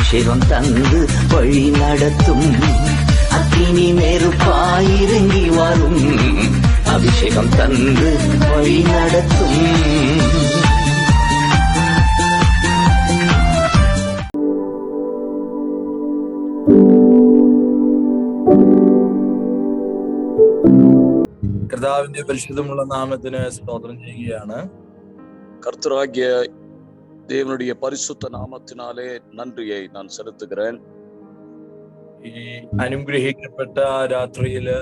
அபிஷேகம் தந்து வழி நடத்தும். அக்கினி நெருப்பாயிறங்கி வரும். அபிஷேகம் தந்து வழி நடத்தும். കർത്താവിന്റെ പരിശുദ്ധമുള്ള നാമത്തിന് സ്തോത്രം ചെയ്യുകയാണ്. கர்த்தராகிய தேவனுடைய பரிசுத்த நாமத்தினாலே நன்றியை நான் செலுத்துகிறேன். ഈ അനുഗ്രഹിക്കപ്പെട്ട രാത്രിയില്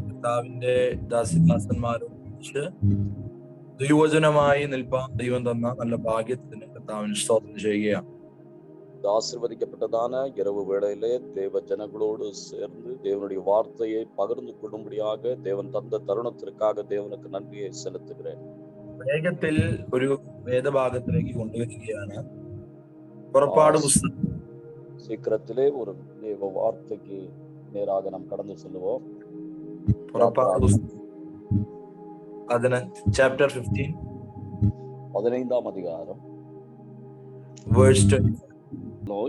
കർത്താവിന്റെ ദാസിദാസന്മാരൊന്നിച്ച് ദൈവവചനമായി നിൽപ്പാൻ ദൈവം തന്ന നല്ല ഭാഗ്യത്തിന് കർത്താവിന് സ്തോത്രം ചെയ്യുകയാണ്. ஆசீர்வதிக்கப்பட்டதான இரவு வேளையிலே தேவ ஜனங்களோடு சேர்ந்து தேவனுடைய வார்த்தையை பகிர்ந்து கொள்ளும்படியாக தேவன் தந்த தருணத்திற்காக தேவனுக்கு நன்றியை செலுத்துகிறேன். വേഗത്തിൽ ഒരു വേദഭാഗത്തിലേക്ക് കൊണ്ടുവരികയാണ്. പുറപ്പാട് പുസ്തകം சீக்கிரத்திலே ஒரு தேவ வார்த்தைக்கு நேராக நாம் கடந்து செல்லுவோம். പുറപ്പാട് പുസ്തകം ചാപ്റ്റർ 15 15ஆம் அதிகாரம் വേഴ്സ് 20.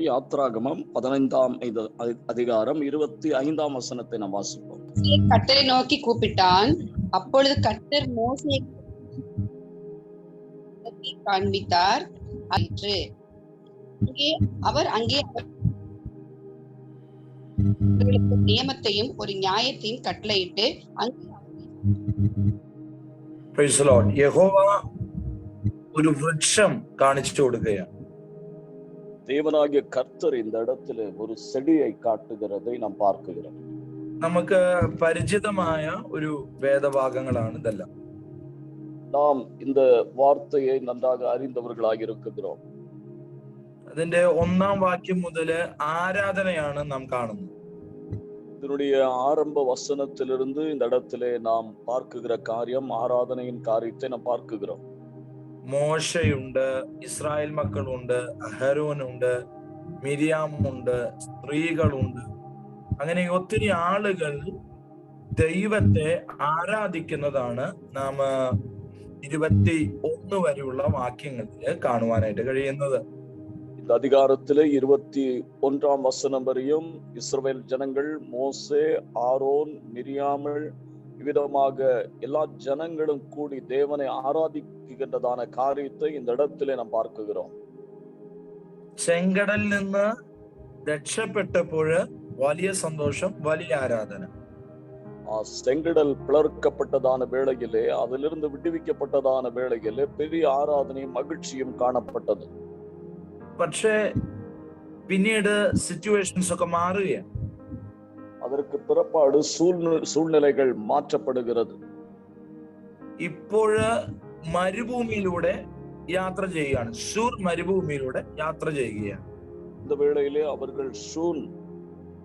யாத்ராகமம் 15ஆம் அதிகாரம் 25ஆம் வசனத்தை நாம் வாசிப்போம். கர்த்தரை நோக்கி கூப்பிட்டான். அப்பொழுது கர்த்தர் மோசேயை காண்பித்தார். அவர் அங்கே அவர்களுக்கு நியமத்தையும் ஒரு நியாயத்தையும் கட்டளையிட்டு യഹോവ ഒരു വൃക്ഷം കാണിച്ചു കൊടുക്കുകയാണ്. தேவனாகிய கர்த்தர் இந்த இடத்துல ஒரு செடியை காட்டுகிறதை நாம் பார்க்கிறோம். നമുക്ക് പരിചിതമായ ഒരു വേദഭാഗങ്ങളാണ് ഇതെല്ലാം. நாம் இந்த வார்த்தையை நன்றாக அறிந்தவர்களாக இருக்கிறோம். അതിന്റെ 1ஆம் വാക്യം മുതല് ആരാധനയാണ് നാം കാണുന്നത്. இதனுடைய ஆரம்ப வசனத்திலிருந்து இந்த இடத்திலே நாம் பார்க்குகிற காரியம் ஆராதனையின் காரியத்தை நாம் பார்க்குகிறோம். മോശയുണ്ട്, ഇസ്രായേൽ മക്കളുണ്ട്, അഹരോനുണ്ട്, മിരിയാമുണ്ട്, സ്ത്രീകളുണ്ട്. അങ്ങനെ ഒത്തിരി ആളുകൾ ദൈവത്തെ ആരാധിക്കുന്നതാണ് നാം 21 വരെയുള്ള വാക്യങ്ങളിൽ കാണുവാനായിട്ട് കഴിയുന്നത്. இந்த அதிகாரத்திலே 21ஆம் வசனம் வரையும் இஸ்ரவேல் ஜனங்கள் மோசே, ஆரோன், மிரியாமல் இவ்விதமாக எல்லா ஜனங்களும் கூடி தேவனை ஆராதிக்கின்றதான காரியத்தை இந்த இடத்திலே நாம் பார்க்கிறோம். ചെങ്കടലിൽ നിന്ന് രക്ഷപ്പെട്ടപ്പോൾ വലിയ സന്തോഷം, വലിയ ആരാധന. செங்கடல் பிளர்க்கப்பட்டதான வேளையிலே, அதிலிருந்து விடுவிக்கப்பட்டதான வேளையிலே பெரிய ஆராதனையும் மகிழ்ச்சியும் காணப்பட்டது. പക്ഷേ പിന്നീട് സിറ്റുവേഷൻസ് ഒക്കെ മാറുകയാണ്. அதற்கு பிறப்பாடு சூழ்நிலைகள் மாற்றப்படுகிறது. ഇപ്പോഴ് മരുഭൂമിയിലൂടെ യാത്ര ചെയ്യുകയാണ്. ഷൂർ മരുഭൂമിയിലൂടെ യാത്ര ചെയ്യുകയാണ്. இந்த வேளையிலே அவர்கள் ஷூன்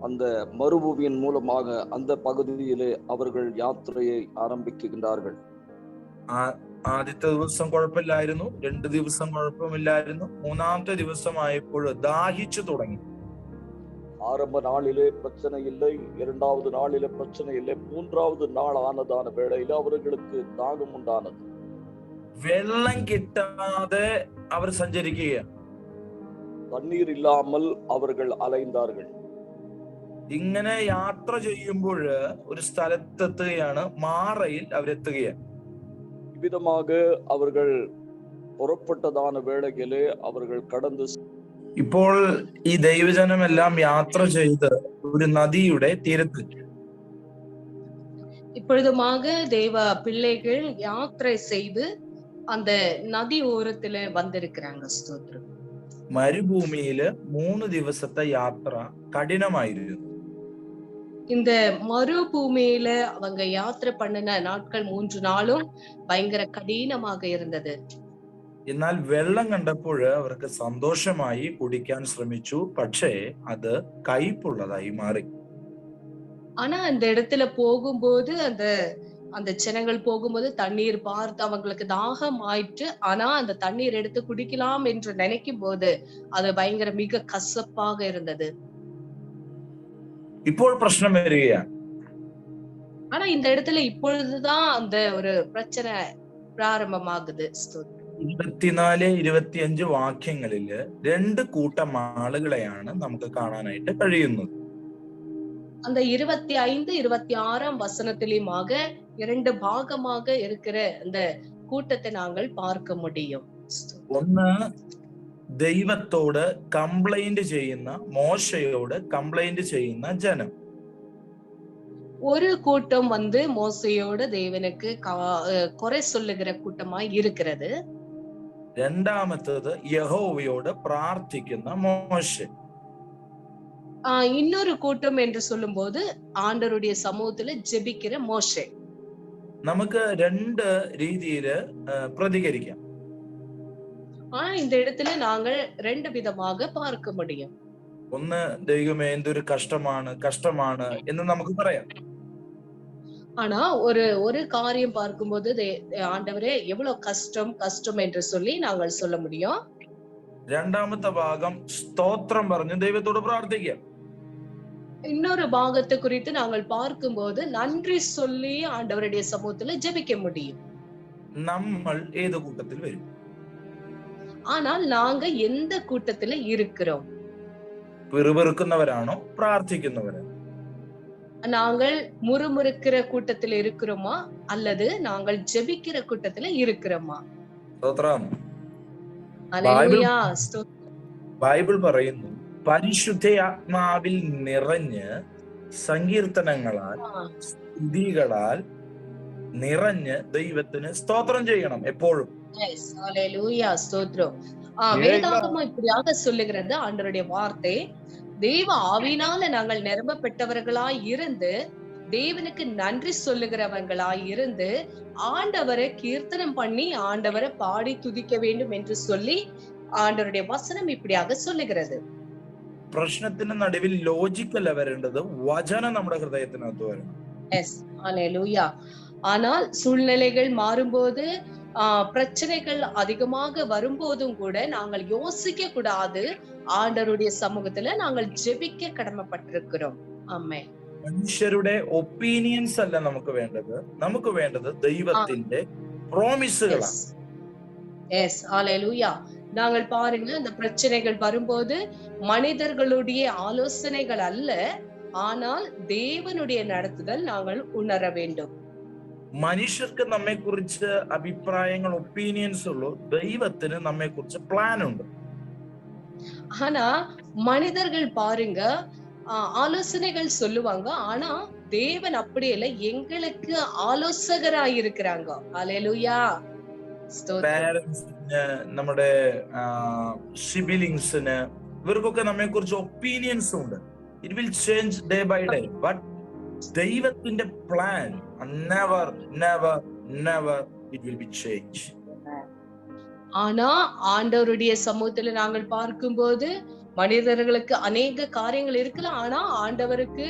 அந்த மறுபூமியின் மூலமாக அந்த பகுதியிலே அவர்கள் யாத்திரையை ஆரம்பிக்கின்றார்கள். ആദ്യത്തെ ദിവസം കുഴപ്പമില്ലായിരുന്നു, 2 ദിവസം കുഴപ്പമില്ലായിരുന്നു, 3ാമത്തെ ദിവസമായപ്പോൾ ദാഹിച്ചു തുടങ്ങി. ஆரம்ப நாளிலே பிரச்சனை இல்லை, 2வது நாளிலே பிரச்சனை இல்லை, 3வது நாள் ஆனதான வேளையில அவர்களுக்கு தாகம் உண்டானது. വെള്ളം കിട്ടാതെ അവർ സഞ്ചരിക്കുകയാണ്. தண்ணீர் இல்லாமல் அவர்கள் அலைந்தார்கள். ഇങ്ങനെ യാത്ര ചെയ്യുമ്പോൾ ഒരു സ്ഥലത്തെത്തുകയാണ്. മാറയിൽ അവരെത്തുകയാണ്. இவ்விதமாக அவர்கள் புறப்பட்டதான வேளையிலே அவர்கள் கடந்து ഇപ്പോൾ ഈ ദൈവജനമെല്ലാം യാത്ര ചെയ്ത് ഒരു നദിയുടെ തീരത്ത്. இப்பொழுதுமாக தேவ பிள்ளைகள் யாத்திரை செய்து அந்த நதி ஓரத்துல வந்திருக்கிறாங்க. ஸ்தோத்திரம். മരുഭൂമിയില് 3 ദിവസത്തെ യാത്ര കഠിനമായിരുന്നു. இந்த மறுபூமியில அவங்க யாத்திரை பண்ணின நாட்கள் 3 நாளும் பயங்கர கடினமாக இருந்தது. എന്നാൽ വെള്ളം കണ്ടപ്പോൾ അവർക്ക് സന്തോഷമായി കുടിക്കാൻ ശ്രമിച്ചു. പക്ഷേ അത് കയ്പുള്ളതായി മാറി. ஆனா அந்த இடத்துல போகும்போது அந்த ஜனங்கள் போகும்போது தண்ணீர் பார்த்து அவங்களுக்கு தாகம் ஆயிற்று. ஆனா அந்த தண்ணீர் எடுத்து குடிக்கலாம் என்று நினைக்கும் போது அது பயங்கர மிக கசப்பாக இருந்தது. ഇപ്പോൾ പ്രശ്നം വരികയാണ്. ஆனா இந்த இடத்துல இப்பொழுதுதான் அந்த ஒரு பிரச்சனை பிராரம்பமாகுது. 24, 25 വാക്യങ്ങളില് 2 കൂട്ടം ആളുകളെയാണ് നമുക്ക് കാണാനായിട്ട് കഴിയുന്നത്. அந்த 25, 26 வசனத்திலுமாக 2 பாகமாக இருக்கிற அந்த கூட்டத்தை நாங்கள் பார்க்க முடியும். ഒന്ന് ദൈവത്തോട് കംപ്ലൈന്റ് ചെയ്യുന്ന, മോശയോട് കംപ്ലൈന്റ് ചെയ്യുന്ന ജനം. ஒரு கூட்டம் மோசையோட தேவனுக்கு குறை சொல்லுகிற கூட்டமாய் இருக்கிறது. രണ്ടാമത്തേത് യഹോവയോട് പ്രാർത്ഥിക്കുന്ന മോശ. இன்னொரு கூட்டம் என்று சொல்லும் போது ஆண்டவருடைய சமூகத்துல ஜெபிக்கிற மோசே. നമുക്ക് 2 രീതിയില് പ്രതികരിക്കാം. இந்த இடத்துல நாங்கள் 2 விதமாக பார்க்க முடியும். ഒന്ന്, ദൈവമേ എന്തൊരു കഷ്ടമാണ് എന്ന് നമുക്ക് പറയാം. ஆனா ஒரு காரியம் பார்க்கும்போது ஆண்டவரே எவ்வளவு கஷ்டம் என்று சொல்லி நாங்கள் சொல்ல முடியும். രണ്ടാമത്തെ ഭാഗം സ്തോത്രം പറഞ്ഞ് ദൈവത്തോട് പ്രാർത്ഥിക്കാം. இன்னொரு பாகத்தை குறித்து நாங்கள் பார்க்கும்போது நன்றி சொல்லி ஆண்டவருடைய சமூகத்துல ஜெபிக்க முடியும். നമ്മൾ ഏത് കൂട്ടത്തിൽ വരും? ஆனால் நாங்க எந்த கூட்டத்துல இருக்கிறோம்? പിറുപിറുക്കുന്നവരാണോ പ്രാർത്ഥിക്കുന്നവരാണോ? நாங்கள் முறுமுறுக்கிற கூட்டத்துல இருக்கிறோமா அல்லது நாங்கள் ஜெபிக்கிற கூட்டத்துல இருக்கிறோமா? സ്തോത്രം. அல்லேலூயா. ബൈബിൾ പറയുന്നു, പരിശുദ്ധാത്മാവിൽ നിറഞ്ഞ് സങ്കീർത്തനങ്ങളാൽ സ്തുതികളാൽ നിറഞ്ഞ് ദൈവത്തിന് സ്തോത്രം ചെയ്യണം എപ്പോഴും. அல்லேலூயா, ஸ்தோத்திரம். வேதாகமம் இப்படியாக சொல்லுகிறது ஆண்டவருடைய வார்த்தை. தேவ ஆவியினால நாங்கள் நிரம்பப்பட்டவர்களாய் இருந்து தேவனுக்கு நன்றி சொல்லுகிறவர்களாய் இருந்து ஆண்டவரை கீர்த்தனம் பண்ணி ஆண்டவரை பாடி துதிக்க வேண்டும் என்று சொல்லி ஆண்டவருடைய வசனம் இப்படியாக சொல்லுகிறது. പ്രശ്നത്തിന് നടുവിൽ ലോജിക്കല്ല വരേണ്ടത്, വചനം നമ്മുടെ ഹൃദയത്തിനകത്ത് വരണം. அல்லேலூயா. ஆனால் சூழ்நிலைகள் மாறும்போது பிரச்சனைகள் அதிகமாக வரும்போதும் கூட நாங்கள் யோசிக்க கூடாது. ஆண்டவருடைய சமூகத்துல நாங்கள் ஜெபிக்க கடமைப்பட்டிருக்கிறோம். ஆமென். മനുഷ്യരുടെ ഒപ്പീനിയൻസ് അല്ല നമുക്ക് വേണ്ടത്, നമുക്ക് വേണ്ടത് ദൈവത്തിന്റെ പ്രോമിസുകളാണ്. அல்லேலூயா. நாங்கள் பாருங்க, இந்த பிரச்சனைகள் வரும்போது மனிதர்களுடைய ஆலோசனைகள் அல்ல, ஆனால் தேவனுடைய நடத்துதல் நாங்கள் உணர வேண்டும். മനുഷ്യർക്ക് നമ്മെ കുറിച്ച് അഭിപ്രായങ്ങൾ, ഒപ്പീനിയൻസ് ഉള്ളൂ. ദൈവത്തിന് നമ്മെ കുറിച്ച് പ്ലാൻ ഉണ്ട്. ஆனா மனிதர்கள் பாருங்க ஆலோசனைகள் சொல்லுவாங்க, ஆனா தேவன் அப்படி இல்லை, எங்களுக்கு ஆலோசகராய் இருக்கிறாங்க. அல்லேலூயா. പാരന്റ്സിന്, നമ്മുടെ സിബിലിങ്സിന്, ഇവർക്കൊക്കെ നമ്മെ കുറിച്ച് ഒപ്പീനിയൻസ് ഉണ്ട്. It will change day by day. But ദൈവത്തിന്റെ plan never it will be changed. ஆனா ஆண்டவருடைய சமூகத்துல நாங்கள் பார்க்கும்போது மனிதர்களுக்கு அநேக காரியங்கள் இருக்கலாம், ஆனா ஆண்டவருக்கு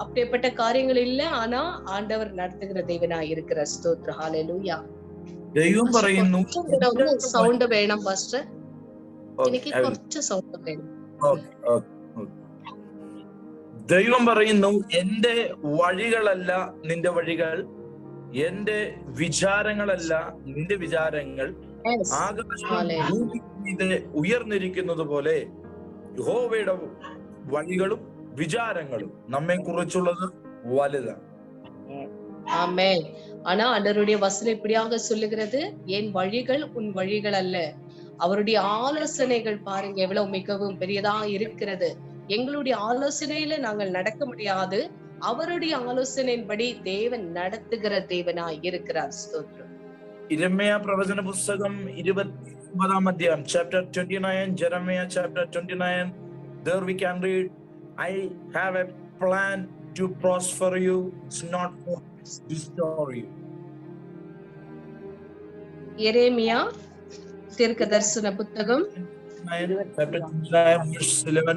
அப்படிப்பட்ட காரியங்கள் இல்ல. ஆனா ஆண்டவர் நடத்துகிற தேவனாய் இருக்கிற. ஸ்தோத்திரம். ஹல்லேலூயா. ദൈവം പറയുന്നു, സൗണ്ട് വേണം പാസ്റ്റർ, എനിക്ക് കുറച്ച് സൗണ്ട് വേണം. ദൈവം പറയുന്നു, എന്റെ വഴികളല്ല നിന്റെ വഴികൾ, എന്റെ വിചാരങ്ങളല്ല നിന്റെ വിചാരങ്ങൾ. ആകാശം ഉയർന്നിരിക്കുന്നത് പോലെ യഹോവയുടെ വഴികളും വിചാരങ്ങളും നമ്മെ കുറിച്ചുള്ളത് വലുതാണ്. ஆமென். ஆனா ஆண்டவருடைய வசனம் இப்படியாக சொல்லுகிறது, என் வழிகள் உன் வழிகள் அல்ல. அவருடைய ஆலோசனைகள் பாருங்க எவ்வளவு மிகவும் பெரியதா இருக்கிறது. எங்களுடைய ஆலோசனையில நாங்கள் நடக்க முடியாது, அவருடைய ஆலோசனையின்படி தேவன் நடத்துகிற தேவனாய் இருக்கிறார். ஸ்தோத்திரம். ഇരമ്യാ പ്രവചന പുസ്തകം 29 അധ്യായം, chapter 29, Jeremiah chapter 29. There we can read, I have a plan to prosper you, it's not for destroy you. எரேமியா தீர்க்கதரிசன புத்தகம் 11.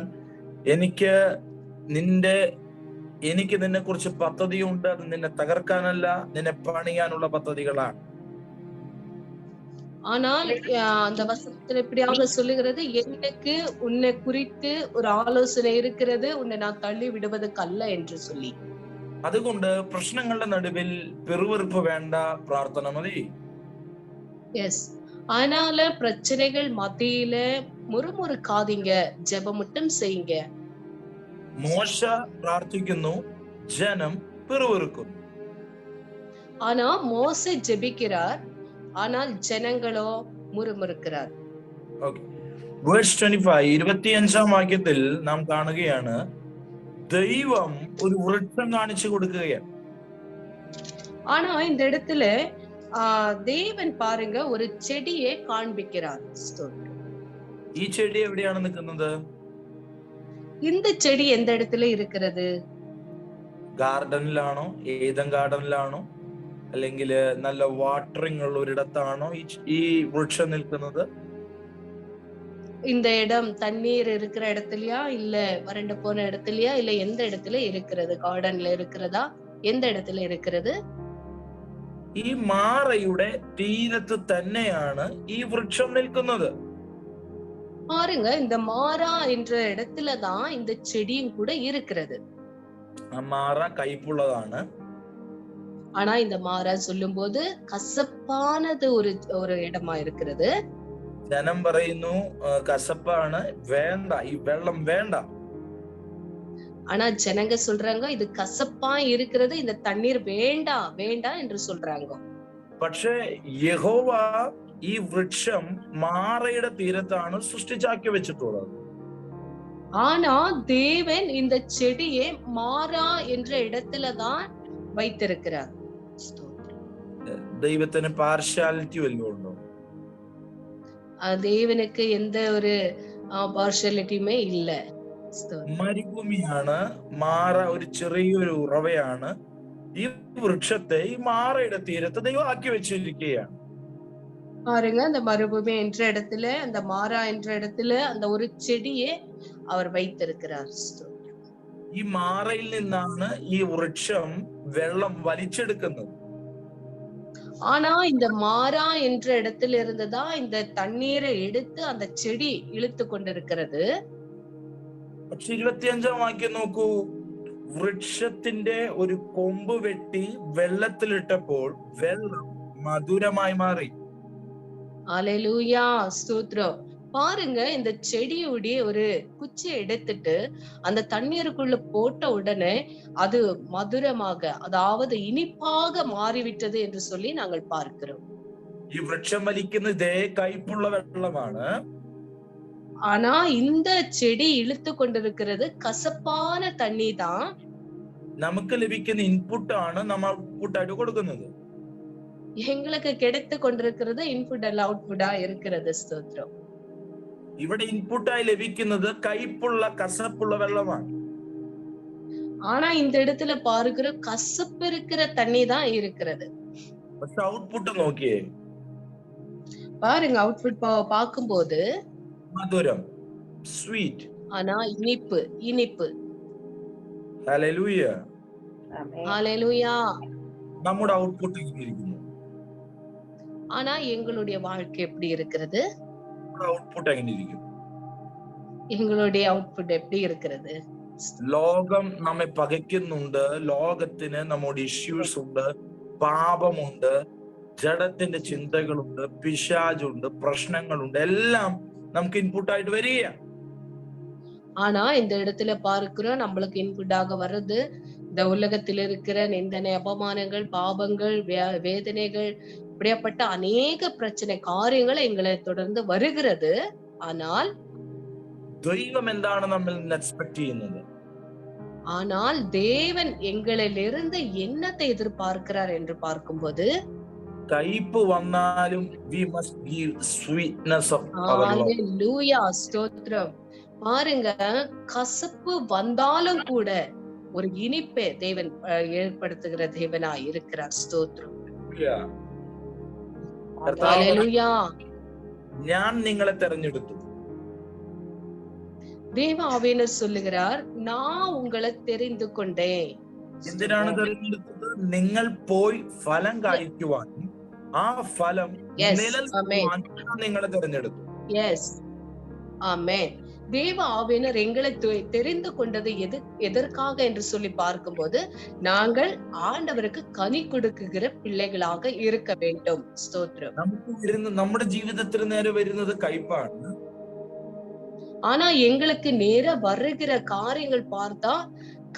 എനിക്ക് നിന്നെ കുറിച്ച് പദ്ധതിയുണ്ട്, അത് നിന്നെ തകർക്കാനല്ല, നിന്നെ പണിയാനുള്ള പദ്ധതികളാണ്. ஆனால் அந்த வசனத்துல இப்படியாக சொல்லுகிறது, எனக்கு உன்னை குறித்து ஒரு ஆலோசனை இருக்கிறது, உன்னை நான் தள்ளி விடுவதற்கு அல்ல என்று சொல்லி. അതുകൊണ്ട് പ്രശ്നങ്ങളുടെ നടുവിൽ പിറുവിറുപ്പ് വേണ്ട, പ്രാർത്ഥന മതി. எஸ். ஆனால பிரச்சனைகள் மத்தியில முறுமுறுக்காதீங்க, ஜெபம் மட்டும் செய்யுங்க. മോശ പ്രാർത്ഥിക്കുന്നു, ജനം പിറുവിറുക്കുന്നു. ஆனா மோசே ஜெபிக்கிறார், ஆனால் ஜனங்களோ മുറുമുറുக்கிறார். ഓക്കെ, വേഴ്സ് 25 25-ാം വാക്യത്തിൽ നാം കാണുകയാണ്, ദൈവം ഒരു വൃക്ഷം കാണിച്ചു കൊടുക്കുകയാണ്. ஆனா இந்த இடத்துல தேவன் பாருங்க ஒரு செடியை காண்பிக்கிறார். ഈ ചെടി എവിടെയാണ് നിൽക്കുന്നത്? இந்த செடி எந்த இடத்துல இருக்கிறது? ഗാർഡനിലാണോ? ഏതൻ ഗാർഡനിലാണോ? അല്ലെങ്കിൽ നല്ല വാട്ടറിംഗ് ഉള്ള ഒരിടത്താണോ ഈ വൃക്ഷം നിൽക്കുന്നത്? இந்த இடம் தண்ணீர் இருக்கிற இடத்துலயா, இல்ல வறண்டு போன இடத்துலயா, இல்ல எந்த இடத்துல இருக்கிறது? கார்டன்ல இருக்கிறதா? எந்த இடத்துல இருக்கிறது? ഈ മാറയുടെ തീരത്ത് തന്നെയാണ് ഈ വൃക്ഷം നിൽക്കുന്നത്. பாருங்க, இந்த மாறா என்ற இடத்துலதான் இந்த செடியும் கூட இருக்கிறது. ആ മാറ കയ്പുള്ളതാണ്. ஆனா இந்த மாறா சொல்லும் போது கசப்பானது ஒரு இடமா இருக்கிறது. ജനം പറയുന്നു കസപ്പാണ്, വേണ്ട, ഈ വെള്ളം വേണ്ട. ஆனா ஜனங்க சொல்றாங்க இது கசப்பா இருக்கிறது, இந்த தண்ணீர் வேண்டாம் வேண்டாம் என்று சொல்றாங்க. പക്ഷേ യഹോവ ഈ വൃക്ഷം മാറയുടെ തീരത്താണ് സൃഷ്ടിച്ചാക്കി വെച്ചിട്ടുള്ളത്. ஆனா தேவன் இந்த செடியை மாறா என்ற இடத்துலதான் வைத்திருக்கிறார். ദൈവത്തിന് പാർഷ്യാലിറ്റി വല്ലതും ഉണ്ടോ? தேவனுக்கு எந்த ஒரு பார்ஷாலிட்டியுமே இல்ல. മരുഭൂമിയാണ് മാറ, ഒരു ചെറിയൊരു ഉറവയാണ്. ഈ വൃക്ഷത്തെ ഈ മാറയുടെ തീരത്ത് ദൈവം ആക്കി വെച്ചിരിക്കുകയാണ്. பாருங்க, அந்த மறுபூமி என்ற இடத்துல, அந்த மாறா என்ற இடத்துல அந்த ஒரு செடியை அவர் வைத்திருக்கிறார். ഈ മാറയിൽ നിന്നാണ് ഈ വൃക്ഷം വെള്ളം വലിച്ചെടുക്കുന്നത്. ஆனா இந்த மாறா என்ற இடத்துல இருந்துதான் இந்த தண்ணீரை எடுத்து அந்த செடி இழுத்து கொண்டிருக்கிறது. പക്ഷെ 25-ാം വാക്യം നോക്കൂ, വൃക്ഷത്തിന്റെ ഒരു കൊമ്പ് വെട്ടി വെള്ളത്തിലിട്ടപ്പോൾ വെള്ളം മധുരമായി മാറി. அல்லேலூயா, ஸ்தோத்திரம். பாருங்க, இந்த செடியுடைய ஒரு குச்சியை எடுத்துட்டு அந்த தண்ணீருக்குள்ள போட்ட உடனே அது மதுரமாக, அதாவது இனிப்பாக மாறிவிட்டது என்று சொல்லி நாங்கள் பார்க்கிறோம். ഈ വൃക്ഷം വലിക്കുന്ന ഇതേ കയ്പുള്ള വെള്ളമാണ്. ஆனா இந்த செடி இழுத்து கொண்டிருக்கிறது கசப்பான தண்ணி தான். നമുക്ക് ലഭിക്കുന്ന ഇൻപുട്ടാണ് നമ്മൾ ഔട്ട്പുട്ടായിട്ട് കൊടുക്കുന്നത്. எங்களுக்கு கிடைத்து கொண்டிருக்கிறது இன்புட் அல்ல அவுட்புட்டா இருக்கிறது. ஸ்தோத்திரம். ഇവിടെ ഇൻപുട്ടായി ലഭിക്കുന്നത് കയ്പുള്ള കസപ്പുള്ള വെള്ളമാണ്. ஆனா இந்த இடத்துல பார்க்கிற கசப்பு இருக்கிற தண்ணி தான் இருக்கிறது. പക്ഷെ ഔട്ട്പുട്ട് നോക്കിയേ, பாருங்க, அவுட்புட் பார்க்கும்போது മധുരം, സ്വീറ്റ്. ஆனா இனிப்பு இனிப்பு. ഹല്ലേലൂയ. ஹல்லேலூயா. നമ്മുടെ ഔട്ട്പുട്ട് എങ്ങനെയിരിക്കുന്നു? ஆனா எங்களுடைய வாழ்க்கை எப்படி இருக்கிறது? ഔട്ട്പുട്ട് എങ്ങനെയിരിക്കും? எங்களுடைய அவுட்புட் எப்படி இருக்கிறது? ലോകം നമ്മെ പകയ്ക്കുന്നുണ്ട്. ലോകത്തിന് നമ്മുടെ ഇഷ്യൂസ് ഉണ്ട്, പാപമുണ്ട്, ജഡത്തിന്റെ ചിന്തകളുണ്ട്, പിശാചുണ്ട്, പ്രശ്നങ്ങളുണ്ട്, എല്ലാം നമുക്ക് ഇൻപുട്ടായിട്ട് വരികയാണ്. ஆனா இந்த இடத்துல பார்க்கிறோம், நம்மளுக்கு இன்புட்டாக வர்றது இந்த உலகத்தில் இருக்கிற நிந்தனை, அபமானங்கள், பாவங்கள், வேதனைகள், இப்படியாப்பட்ட அநேக பிரச்சனை காரியங்கள் எங்களை தொடர்ந்து வருகிறது. ஆனால் ദൈവം എന്താണ് നമ്മിൽ നിന്ന് എക്സ്പെക്ട് ചെയ്യുന്നത്? ஆனால் தேவன் எங்களிலிருந்து என்னத்தை எதிர்பார்க்கிறார் என்று பார்க்கும்போது, കയ്പ് വന്നാലും we must give sweetness of our Lord. ஹல்லேலூயா, ஸ்தோத்திரம். பாருங்க, கசப்பு வந்தாலும் கூட ஒரு இனிப்பை தேவன் ஏற்படுத்துகிற தேவனா இருக்கிறார். ஸ்தோத்திரம். ஹல்லேலூயா. ഞാൻ നിങ്ങളെ തെരഞ്ഞെടുത്തു. தேவ ஆவியானவர் சொல்லுகிறார், நான் உங்களை தெரிந்து கொண்டேன். എന്തിനാണ് തെരഞ്ഞെടുത്തത്? നിങ്ങൾ പോയി ഫലം കായ്ക്കുവാനും ആ ഫലം നിലനിൽക്കുവാനും നിങ്ങളെ തെരഞ്ഞെടുത്തു. எஸ், ஆமென். தேவ ஆவியானவர் எங்களை தெரிந்து கொண்டது எதற்காக என்று சொல்லி பார்க்கும்போது, நாங்கள் ஆண்டவருக்கு கனி கொடுக்குகிற பிள்ளைகளாக இருக்க வேண்டும். ஸ்தோத்திரம். നമ്മുടെ ജീവിതത്തിൽ നേരെ വരുന്നത് കയ്പാണ്. ஆனா எங்களுக்கு நேர வருகிற காரியங்கள் பார்த்தா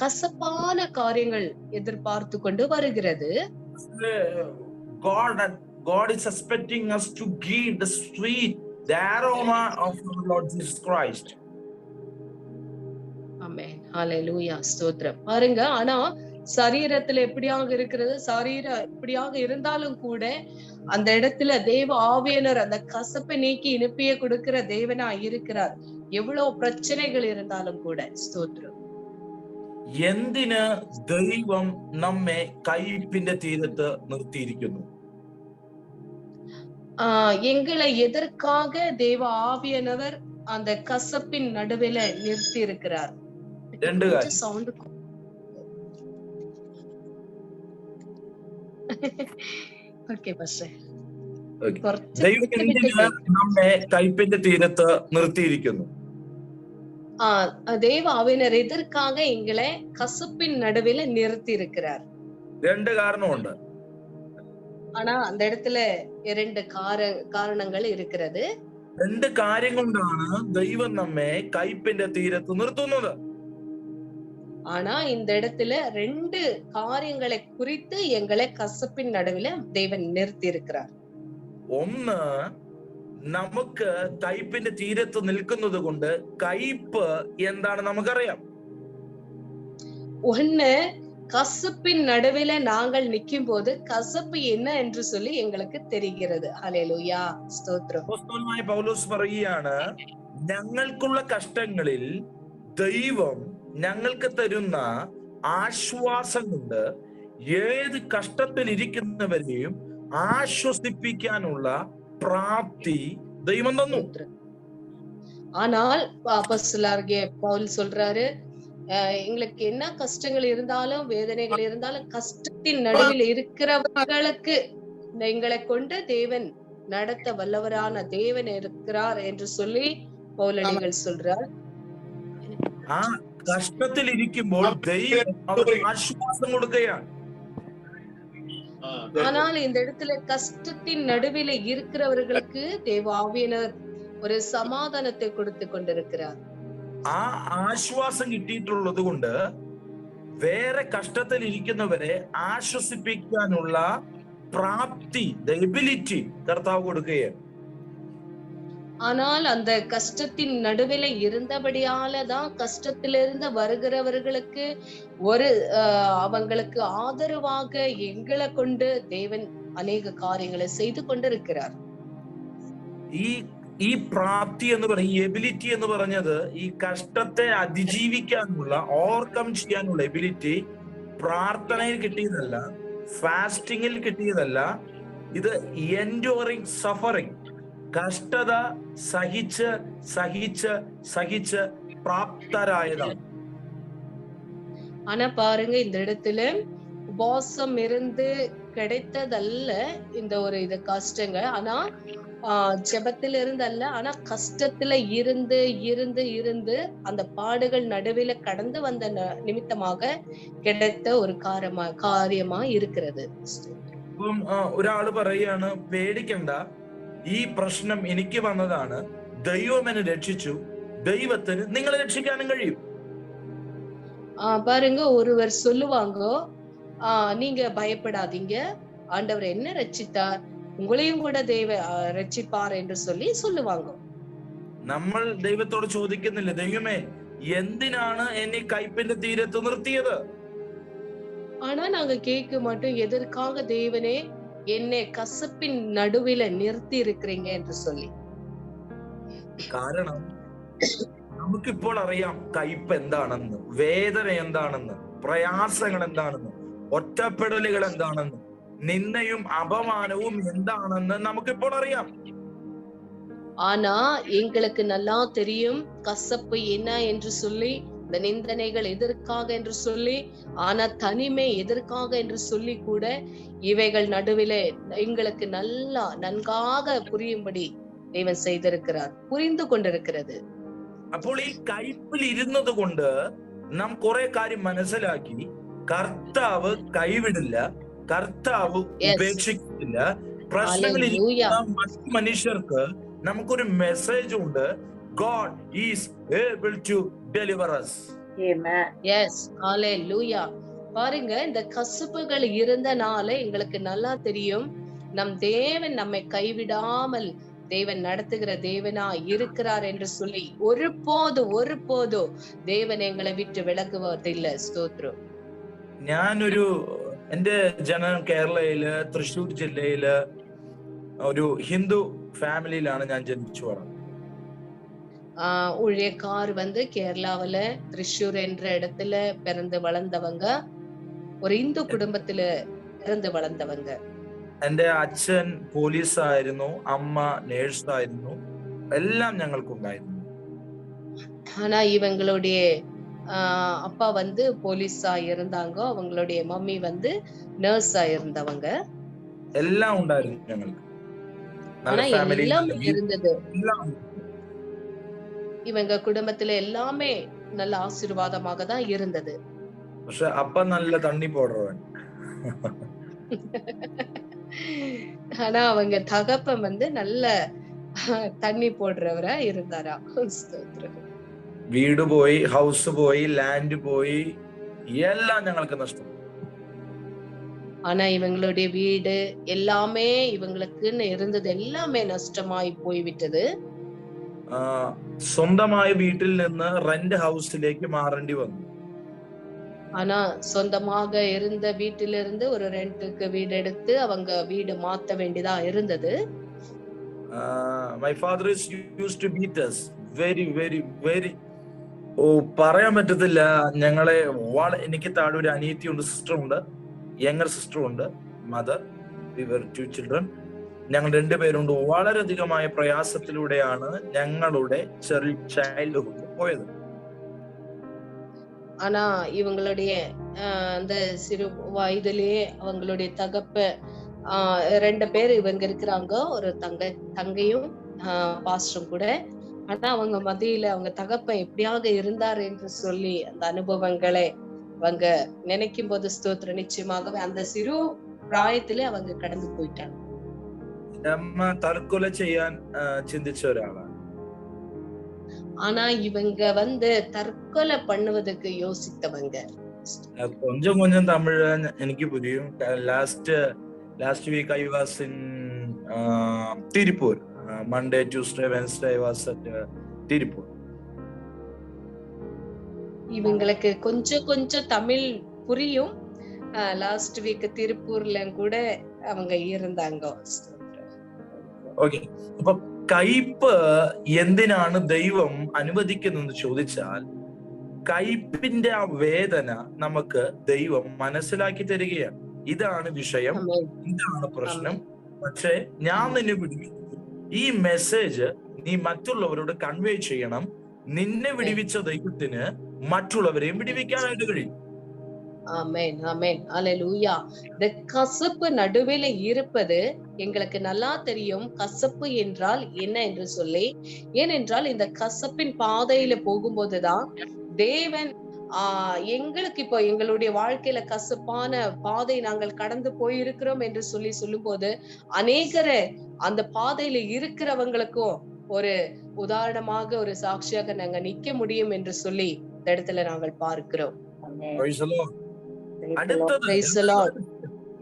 கசப்பான காரியங்கள் எதிர்பார்த்து கொண்டு வருகிறது. God is expecting us to give the sweet, the aroma of our Lord Jesus Christ. ஆமென். ஹalleluya. ஸ்தோத்திரம். பாருங்க, ஆனா சரீரத்துல எப்படியாக இருக்கிறது, சரீரம் எப்படியாக இருந்தாலும் கூட அந்த இடத்துல தேவ ஆவியானவர் அந்த கசப்பை நீக்கி இனிப்பையே கொடுக்கிற தேவனா இருக்கிறார். எவ்வளவு பிரச்சனைகள் இருந்தாலும் கூட. ஸ்தோத்திரம். എന്തിന് ദൈവം നമ്മെ കയ്പിന്റെ തീരത്ത് നിർത്തിയിരിക്കുന്നു? எங்களை எதற்காக தேவ ஆவியானவர் அந்த கசப்பின் நடுவில நிறுத்தி இருக்கிறார்? രണ്ട് കാര്യം. Sound okay pastor. ദൈവം എന്തിന് നമ്മെ കയ്പിന്റെ തീരത്ത് നിർത്തിയിരിക്കുന്നു? தேவ ஆவியானவர் எதற்காக எங்களை கசப்பின் நடுவில நிறுத்தி இருக்கிறார்? രണ്ട് കാരണമുണ്ട്. ஆனா அந்த இடத்துல இரண்டு காரணங்கள் இருக்கிறது. രണ്ട് കാര്യം കൊണ്ടാണ് ദൈവം നമ്മെ കയ്പിന്റെ തീരത്ത് നിർത്തുന്നത്. ஆனா இந்த இடத்துல ரெண்டு காரியங்களை குறித்து எங்களை கசப்பின் நடுவில தேவன் நிறுத்தி இருக்கிறார். ഒന്ന്, നമുക്ക് കയ്പിന്റെ തീരത്ത് നിൽക്കുന്നത് കൊണ്ട് കയ്പ് എന്താണ് നമുക്കറിയാം. ஒண்ணு, கசப்பின் நடுவில நாங்கள் நிற்கும் போது கசப்பு என்ன என்று சொல்லி எங்களுக்கு தெரிகிறது. ஹல்லேலூயா. ஸ்தோத்திரம். അപ്പോസ്തലനായ പൗലോസ് പറയുകയാണ്, ഞങ്ങൾക്കുള്ള കഷ്ടങ്ങളിൽ ദൈവം ഞങ്ങൾക്ക് തരുന്ന ആശ്വാസം കൊണ്ട് ഏത് കഷ്ടത്തിൽ ഇരിക്കുന്നവരെയും ആശ്വസിപ്പിക്കാനുള്ള പ്രാപ്തി ദൈവം തന്നു. ஆனால் அப்போஸ்தலனாகிய பவுல் சொல்றாரு, எங்களுக்கு என்ன கஷ்டங்கள் இருந்தாலும் வேதனைகள் இருந்தாலும் கஷ்டத்தின் நடுவில் இருக்கிறவர்களுக்கு எங்களை கொண்டு தேவன் நடத்த வல்லவரான தேவன் இருக்கிறார் என்று சொல்லி பவுலடிகள் சொல்றார். ആ കഷ്ടത്തിൽ ഇരിക്കുമ്പോൾ ദൈവം അവർക്ക് ആശ്വാസം കൊടുക്കുകയാണ്. ஆனால் இந்த இடத்துல கஷ்டத்தின் நடுவில இருக்கிறவர்களுக்கு தேவ ஆவியானவர் ஒரு சமாதானத்தை கொடுத்து கொண்டிருக்கிறார். ആ ആശ്വാസം കിട്ടിയിട്ടുള്ളത് കൊണ്ട് വേറെ കഷ്ടത്തിൽ ഇരിക്കുന്നവരെ ആശ്വസിപ്പിക്കാനുള്ള പ്രാപ്തി, എബിലിറ്റി കർത്താവ് കൊടുക്കുകയാണ്. ஆனால் அந்த கஷ்டத்தின் நடுவில இருந்தபடியாலதான் கஷ்டத்திலிருந்து வருகிறவர்களுக்கு ஒரு அவங்களுக்கு ஆதரவாக எங்களை கொண்டு தேவன் அநேக காரியங்களை செய்து கொண்டிருக்கிறார். ഈ പ്രാപ്തി എന്ന് പറഞ്ഞ, ഈ എബിലിറ്റി എന്ന് പറഞ്ഞത് ഈ കഷ്ടത്തെ അതിജീവിക്കാനുള്ള, ഓവർകം ചെയ്യാനുള്ള എബിലിറ്റി പ്രാർത്ഥനയിൽ കിട്ടിയതല്ല, ഫാസ്റ്റിങ്ങിൽ കിട്ടിയതല്ല. ഇത് എൻഡ്യൂറിങ് സഫറിങ്, കഷ്ടത സഹിച്ച് സഹിച്ച് സഹിച്ച് പ്രാപ്തരായതാണ്. ஆனா பாருங்க, இந்த இடத்துல உபவாசம் இருந்து கிடைத்ததல்ல இந்த ஒரு இது கஷ்டங்க. ஆனா ஜெபத்துல இருந்து அல்ல, ஆனா கஷ்டத்துல இருந்து இருந்து இருந்து அந்த பாடுகள் நடுவில கடந்து வந்த நிமித்தமாக கிடைத்த ஒரு காரியமா இருக்கிறது. ഇപ്പം ഒരാള് പറയാണ്, പേടിക്കണ്ട, ഈ പ്രശ്നം എനിക്ക് വന്നതാണ്, ദൈവം എന്നെ രക്ഷിച്ചു, ദൈവത്തിന് നിങ്ങളെ രക്ഷിക്കാനും കഴിയും. பாருங்க, ஒருவர் சொல்லுவாங்க, நீங்க பயப்படாதீங்க, ஆண்டவர் என்ன ரட்சித்தார், உங்களையும் கூட தேவ ரட்சிப்பார் என்று சொல்லி சொல்லுவாங்க. നമ്മൾ ദൈവത്തോട് ചോദിക്കുന്നില്ല, ദൈവമേ എന്തിനാണ് എന്നെ കയ്പിന്റെ തീരത്ത് നിർത്തിയത്? ஆனா நாங்க கேட்க மாட்டோம், எதற்காக தேவனே என்னை கசப்பின் நடுவில நிறுத்தி இருக்கிறீங்க என்று சொல்லி. കാരണം നമുക്കിപ്പോൾ അറിയാം കയ്പ് എന്താണെന്ന്, വേദന എന്താണെന്ന്, പ്രയാസങ്ങൾ എന്താണെന്ന്, ഒറ്റപ്പെടലുകൾ എന്താണെന്ന്, നിന്ദയും അപമാനവും എന്താണെന്ന് നമുക്കിപ്പോൾ അറിയാം. ஆனா எங்களுக்கு நல்லா தெரியும் கசப்பு என்ன என்று சொல்லி, இந்த நிந்தனைகள் எதற்காக என்று சொல்லி, ஆனா தனிமை எதற்காக என்று சொல்லி கூட இவைகள் நடுவிலே எங்களுக்கு நன்காக புரியும்படி தேவன் செய்திருக்கிறார், புரிந்து கொண்டிருக்கிறது. അപ്പോൾ ഈ കയ്പിൽ ഇരുന്നത് കൊണ്ട് നാം കുറെ കാര്യം മനസ്സിലാക്കി. കർത്താവ് കൈവിടില്ല, കർത്താവ് ഉപേക്ഷിക്കില്ല. പ്രശ്നങ്ങളിൽ മറ്റു മനുഷ്യർക്ക് നമുക്കൊരു മെസ്സേജ് ഉണ്ട്. God is able to deliver us. Amen. Yes, hallelujah. பாருங்க, இந்த கசப்புகள் இருந்தனால எங்களுக்கு நல்லா தெரியும் நம் தேவன் நம்மை கைவிடாமல் தேவன் நடத்துகிற தேவனா இருக்கிறார் என்று சொல்லி ஒருபோது தேவன் எங்களை விட்டு விலகுவதில்லை. ஸ்தோத்திரம். ഞാനൊരു എന്റെ ജനനം കേരളയില് തൃശ്ശൂർ ജില്ലയില് ഒരു ഹിന്ദു ഫാമിലിയിലാണ് ഞാൻ ജനിച്ചു വളർന്നത്. ஊழியக்கார் கேரளாவில திருச்சூர் என்ற இடத்துல பிறந்து வளர்ந்தவங்க, ஒரு இந்து குடும்பத்துல பிறந்து வளர்ந்தவங்க. എന്റെ അച്ഛൻ പോലീസായിരുന്നു, അമ്മ നേഴ്സായിരുന്നു, എല്ലാം ഞങ്ങൾക്കുണ്ടായിരുന്നു. ஆனா இவங்களுடைய அப்பா போலீஸா இருந்தாங்க, அவங்களுடைய மம்மி நர்ஸா இருந்தவங்க. എല്ലാം ഉണ്ടായിരുന്നു ഞങ്ങൾക്ക്. ஆனா எல்லாம் இருந்தது. இவங்க குடும்பத்துல எல்லாமே நல்ல ஆசீர்வாதமாக தான் இருந்தது. പക്ഷെ അപ്പ നല്ല തണ്ണി പോടുறவன். ஆனா அவங்க தகப்பன் நல்ல தண்ணி போடுறவரா இருந்தாரா. വീട് പോയി, ഹൗസ് പോയി, ലാൻഡ് പോയി, എല്ലാം ഞങ്ങൾക്ക് നഷ്ടം. ஆனா இவங்களுடைய வீடு எல்லாமே இவங்களுக்குன்னு இருந்தது எல்லாமே நஷ்டமாய் போய்விட்டது. സ്വന്തമായ വീട്ടിൽ നിന്ന് റെന്റ് ഹൗസിലേക്ക് മാറേണ്ടി വന്നു. ஆனா சொந்தமாக இருந்த வீட்டிலிருந்து ஒரு ரெண்டுக்கு வீடு எடுத்து அவங்க வீடு மாத்த வேண்டியதா இருந்தது. My father used to beat us very. പറയാൻ പറ്റത്തില്ല. ഞങ്ങളെ എനിക്ക് താഴെ ഒരു അനിയത്തിയുണ്ട്, സിസ്റ്ററുണ്ട്, younger സിസ്റ്ററുണ്ട്, mother. We were 2 children. ഞങ്ങൾ 2 പേരുണ്ട്. വളരെയധികമായ പ്രയാസത്തിലൂടെയാണ് ഞങ്ങളുടെ ചൈൽഡ്ഹുഡ് പോയത്. ஆனா இவங்களுடைய அந்த சிறு வயதிலேயே அவங்களுடைய தகப்ப 2 பேர் இவங்க இருக்கிறாங்க, ஒரு தங்கையும் பாஸ்டரும் கூட. ஆனா அவங்க மத்தியில அவங்க தகப்ப எப்படியாக இருந்தார் என்று சொல்லி அந்த அனுபவங்களை அவங்க நினைக்கும் போது ஸ்தோத்திரம், நிச்சயமாகவே அந்த சிறு പ്രായത്തിലെ அவங்க கடந்து போயிட்டாங்க. അമ്മ തർക്കൊല ചെയ്യാൻ ചിന്തിച്ച ഒരാളാണ്. ஆனா இவங்க தற்கொலை பண்ணுவதற்கு யோசித்தவங்க. கொஞ்சம் கொஞ்சம் தமிழ் எனக்கு புரியும். Last week I was in Tirupur. Monday, Tuesday, Wednesday I was at Tirupur. இவங்களுக்கு கொஞ்சம் தமிழ் புரியும். லாஸ்ட் வீக் திருப்பூர்ல கூட அவங்க இருந்தாங்க. ഓക്കെ, അപ്പൊ കയ്പ് എന്തിനാണ് ദൈവം അനുവദിക്കുന്നതെന്ന് ചോദിച്ചാൽ, കയ്പിന്റെ ആ വേദന നമുക്ക് ദൈവം മനസ്സിലാക്കി തരികയാണ്. ഇതാണ് വിഷയം, ഇതാണ് പ്രശ്നം. പക്ഷെ ഞാൻ നിന്നെ വിടുവിക്കും. ഈ മെസ്സേജ് നീ മറ്റുള്ളവരോട് കൺവേ ചെയ്യണം. നിന്നെ വിടുവിച്ച ദൈവത്തിന് മറ്റുള്ളവരെയും വിടുവിക്കാനായിട്ട് കഴിയും. ஆமென், ஆமென், அல்லேலூயா. இந்த கசப்பு நடுவில் இருப்பது எங்களுக்கு நல்லா தெரியும். கசப்பு என்றால் என்ன என்று சொல்லி, ஏனென்றால் இந்த கசப்பின் பாதையில போகும்போதுதான் தேவன் எங்களுக்கு இப்போ எங்களுடைய வாழ்க்கையில கசப்பான பாதை நாங்கள் கடந்து போயிருக்கிறோம் என்று சொல்லும் போது அநேகரை அந்த பாதையில இருக்கிறவங்களுக்கும் ஒரு உதாரணமாக, ஒரு சாட்சியாக நாங்க நிக்க முடியும் என்று சொல்லி இந்த இடத்துல நாங்கள் பார்க்கிறோம்.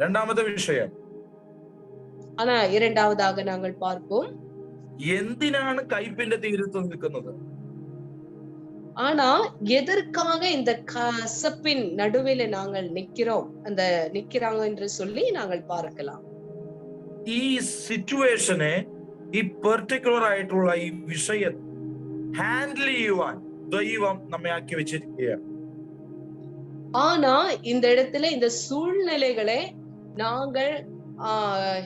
രണ്ടാമത്തെ വിഷയം, ஆனா இரண்டாவதாக நாங்கள் பார்ப்போம், എന്തിനാണ് കയ്പിന്റെ തീരത്ത് നിൽക്കുന്നത്? ஆனா எதற்காக இந்த கசப்பின் நடுவில் நாங்கள் நிக்கிறாங்க என்று சொல்லி நாங்கள் பார்க்கலாம். ഈ സിറ്റുവേഷനെ, ഈ പെർട്ടിക്കുലർ ആയിട്ടുള്ള ഈ വിഷയം ഹാൻഡിൽ ചെയ്യുവാൻ ദൈവം നമ്മെ ആക്കി വെച്ചിരിക്കുകയാണ്. ஆனா இந்த இடத்துல இந்த சூழ்நிலைகளை நாங்கள்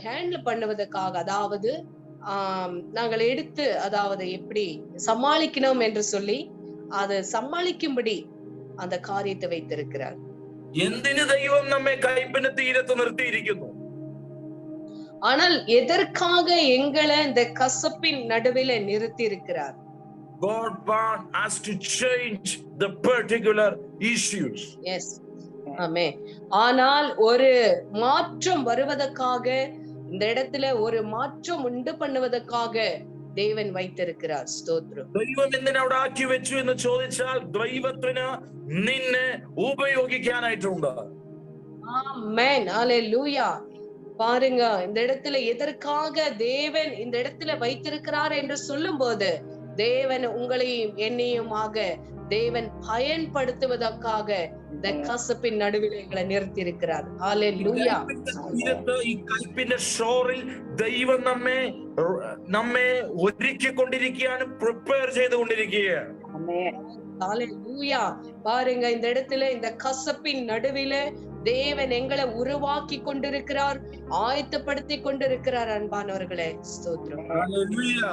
ஹேண்டில் பண்ணுவதற்காக, அதாவது நாங்கள் எடுத்து, அதாவது எப்படி சமாளிக்கணும் என்று சொல்லி அதை சமாளிக்கும்படி அந்த காரியத்தை வைத்திருக்கிறார். എന്തിനു ദൈവം നമ്മെ കയ്പിന്റെ തീരത്ത് നിർത്തിയിരിക്കുന്നു? ஆனால் எதற்காக எங்களை இந்த கசப்பின் நடுவில் நிறுத்தி இருக்கிறார்? God wants us to change the particular issues. Yes ஆமே. ஆனால் ஒரு மாற்றம் வருவதற்காக, இந்த இடத்துல ஒரு மாற்றம் உண்டு பண்ணுவதற்காக தேவன் வைத்திருக்கிறார். ஸ்தோத்திரம். ദൈവം എന്തിനാ അവിടെ ആക്കി വെച്ചു എന്ന് ചോദിച്ചാൽ ദൈവത്തിന് നിന്നെ ഉപയോഗിക്കാനായിട്ടുണ്ട്. ஆமென். ஹalleluya. பாருங்க, இந்த இடத்துல எதற்காக தேவன் இந்த இடத்துல வைத்திருக்கிறார் என்று சொல்லும்போது, தேவன் உங்களையும் என்னையுமாக தேவன் பயன்படுத்துவதற்காக இந்த கசப்பின் நடுவில் எங்களை நிறுத்தி இருக்கிறார். ஹalleluya. ഈ കൽപ്പിന്റെ ഷോറിൽ ദൈവം നമ്മെ ഒരുക്കിക്കൊണ്ടിരിക്കുകയാണ്, പ്രിപ്പയർ ചെയ്തുകൊണ്ടിരിക്കുകയാണ്. ஹalleluya. பாருங்க, இந்த இடத்துல இந்த கசப்பின் நடுவில தேவன் எங்களை உருவாக்கி கொண்டிருக்கிறார், ஆயத்தப்படுத்தி கொண்டிருக்கிறார். அன்பானவர்களே, ஸ்தோத்திரம். ഹല്ലേലൂയ.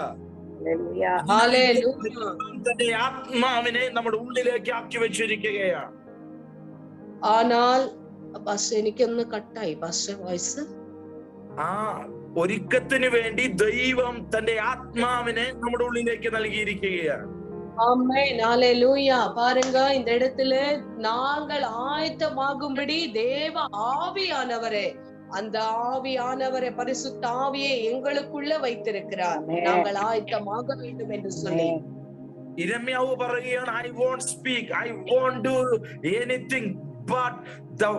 ഹല്ലേലൂയ. തന്റെ ആത്മാവിനെ നമ്മുടെ ഉള്ളിലേക്ക് ആക്കി വെച്ചിരിക്കുകയാണ്. ஆனால் ബസ് എനിക്കൊന്ന് കട്ടായി ബസ് വോയിസ്. ആ ഒരുക്കത്തിന് വേണ്ടി ദൈവം തന്റെ ആത്മാവിനെ നമ്മുടെ ഉള്ളിലേക്ക് നൽകിയിരിക്കുകയാണ്. ஆமென். ஹalleluya. பாருங்க, இந்த இடத்துல நாங்கள் ஆயத்தமாகும்படி தேவ ஆவியானவரே, அந்த ஆவியானவரை, பரிசுத்த ஆவியை எங்களுக்குள்ள வைத்திருக்கிறார், நாங்கள் ஆயத்தமாக வேண்டும் என்று சொல்லி. ഇരമ്യാവ് പറയുകയാണ്, I won't speak, I won't do anything, but the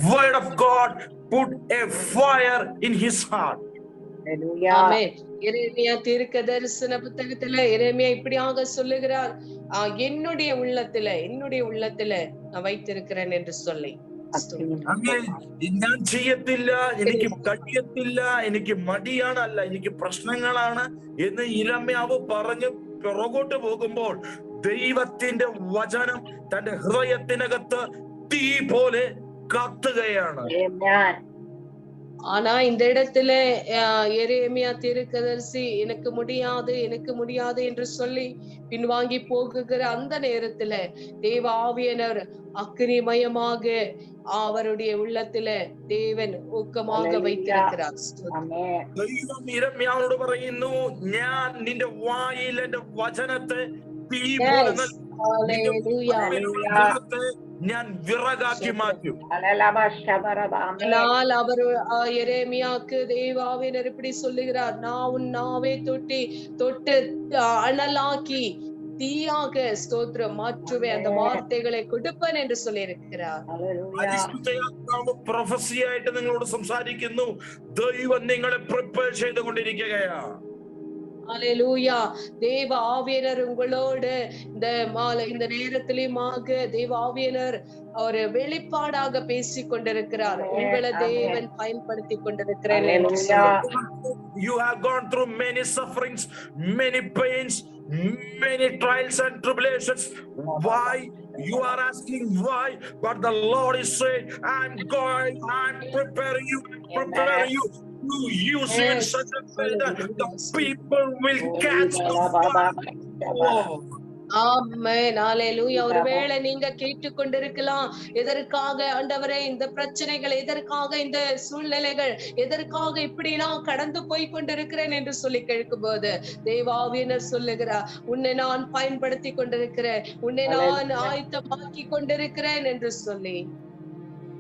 word of God put a fire in his heart. ஆமென். எரேமியா தீர்க்கதரிசன புத்தகத்துல எரேமியா இப்படியாக சொல்லுகிறார், என்னுடைய உள்ளத்துல நான் வைத்திருக்கிறேன் என்று சொல்லி. ഞാൻ ചെയ്യത്തില്ല, എനിക്ക് കഴിയത്തില്ല, എനിക്ക് മടിയാണ്, അല്ല എനിക്ക് പ്രശ്നങ്ങളാണ് എന്ന് ഇരമ്യാവ് പറഞ്ഞ് പുറകോട്ട് പോകുമ്പോൾ ദൈവത്തിന്റെ വചനം തന്റെ ഹൃദയത്തിനകത്ത് തീ പോലെ കത്തുകയാണ്. ஆனா இந்த இடத்துல எரேமியா தீர்க்கதரிசி எனக்கு முடியாது என்று சொல்லி பின்வாங்கி போகுகிற அந்த நேரத்துல தேவ ஆவியனர் அக்னிமயமாக அவருடைய உள்ளத்துல தேவன் ஊக்கமாக வைத்திருக்கிறார். ദൈവം ഇരമ്യാവിനോട് പറയുന്നു, ഞാൻ നിന്റെ വായിൽ എന്റെ വചനത്തെ തീ പോലെ ഞാൻ വിറകാക്കി മാറ്റും. ஆனால் அவர் எரேமியாக்கு தேவாவினர் இப்படி சொல்லுகிறார், நான் உன் நாவை தொட்டு அனலாக்கி தீயாக ஸ்தோத்திரம் மாற்றுவேன், அந்த வார்த்தைகளை கொடுப்பேன் என்று சொல்லி இருக்கிறார். പ്രൊഫസിയായിട്ട് നിങ്ങളോട് സംസാരിക്കുന്നു, ദൈവം നിങ്ങളെ പ്രിപ്പയർ ചെയ്തുകൊണ്ടിരിക്കുകയാണ്. ஹalleluya. தேவ ஆவியனர் உங்களோடு இந்த நேரத்திலுமாக தேவ ஆவியனர் ஒரு வெளிப்பாடாக பேசிக் கொண்டிருக்கிறார், உங்களை தேவன் பயன்படுத்தி கொண்டிருக்கிறார். You have gone through many sufferings, many pains, many trials and tribulations. Why? You are asking why, but the Lord is saying, I'm preparing you to use you in such a way that the people will catch you. ஆமென். ஹalleluya. ஒருவேளை நீங்க கேட்டுக்கொண்டிருக்கலாம், எதற்காக ஆண்டவரே இந்த பிரச்சனைகள், எதற்காக இந்த சூழ்நிலைகள், எதற்காக இப்படி நான் கடந்து போய் கொண்டிருக்கிறேன் என்று சொல்லி கேட்கும்போது தேவாவியனர் சொல்லுகிறார், உன்னை நான் பயன்படுத்தி கொண்டிருக்கிறேன், உன்னை நான் ஆயத்தமாக்கி கொண்டிருக்கிறேன் என்று சொல்லி.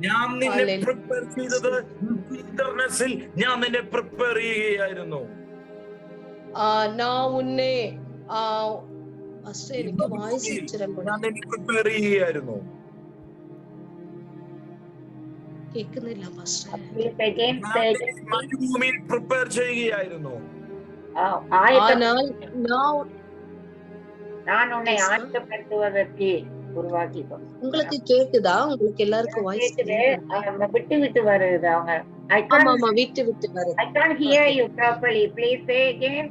ഞാൻ നിന്നെ പ്രിപ്പയർ ചെയ്തത് ഇന്റർനെറ്റിൽ ഞാൻ നിന്നെ പ്രിപ്പയർ ചെയ്യുകയായിരുന്നു. நான் ഉന്നെ എനിക്ക് വായിച്ചു പ്രിപ്പയർ ചെയ്യുകയായിരുന്നു. കേൾക്കുന്നില്ല മരുഭൂമിയിൽ പ്രിപ്പയർ ചെയ്യുകയായിരുന്നു. நான் உன்னை ஆயத்தப்படுத்துவதற்கு உருவாக்கி. உங்களுக்கு கேக்குதா? உங்களுக்கு எல்லாருக்கும் வாய்ஸ் விட்டு வருது. அவங்க ஆமா விட்டு வருது. I can't hear you properly. Please say again.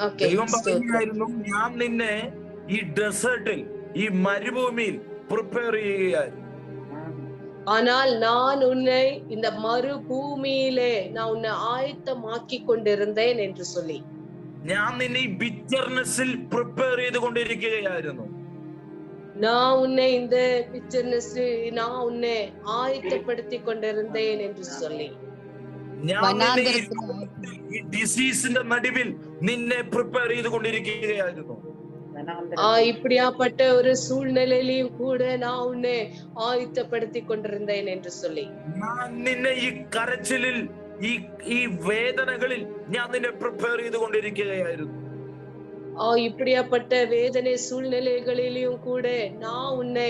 Okay. ഞാൻ നിന്നെ ഈ ഡെസേർട്ടിൽ, ഈ മരുഭൂമിയിൽ പ്രിപ്പയർ ചെയ്യുകയായിരുന്നു. ஆனால் நான் உன்னை இந்த மறுபூமியிலே நான் உன்னை ஆயத்தமாக்கி கொண்டிருந்தேன் என்று சொல்லி. ഞാൻ നിന്നെ ഈ ബിറ്റർനെസ്സിൽ പ്രിപ്പയർ ചെയ്തുകൊണ്ടിരിക്കുകയായിരുന്നു. நான் உன்னை இந்த பிக்சர்னஸ் நான் உன்னை ஆயத்தப்படுத்தி கொண்டிருந்தேன் என்று சொல்லி. ഞാൻ നിന്നെ വനാന്തരത്തിലായി ഈ ഡിസീസിന്റെ നടുവിൽ നിന്നെ പ്രിപ്പയർ ചെയ്തുകൊണ്ടിരിക്കുകയായിരുന്നു. இப்படியாப்பட்ட ஒரு சூழ்நிலையிலையும் கூட நான் உன்னை ஆயத்தப்படுத்தி கொண்டிருந்தேன் என்று சொல்லி, ഞാൻ നിന്നെ ഈ കരച്ചിലിൽ ഈ വേദനകളിൽ ഞാൻ നിന്നെ പ്രിപ്പയർ ചെയ്തുകൊണ്ടിരിക്കുകയായിരുന്നു. இப்படியாப்பட்ட வேதனை சூழ்நிலைகளிலும் கூட நான் உன்னை